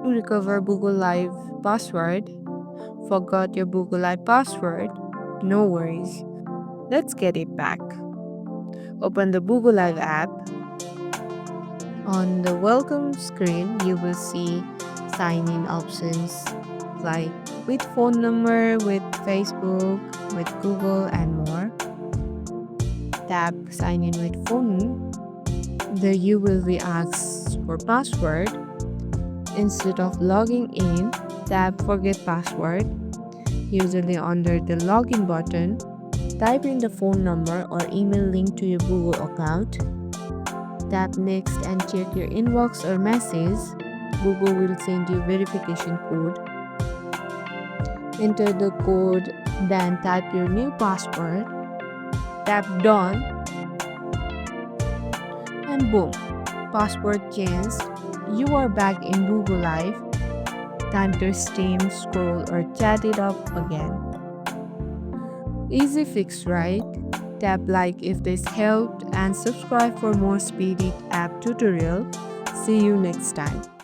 to recover Google Live password? Forgot your Google Live password? No worries. Let's get it back. Open the Google Live app. On the welcome screen, you will see sign in options like with phone number, with Facebook, with Google, and more. Tap sign in with phone. There you will be asked for password. Instead of logging in, tap forget password. Usually under the login button, type in the phone number or email link to your Google account. Tap next and check your inbox or message. Google will send you verification code. Enter the code, then type your new password. Tap done and boom, password changed. You are back in Google Live. Time to steam, scroll, or chat it up again. Easy fix, right? Tap like if this helped and subscribe for more speedy app tutorial. See you next time.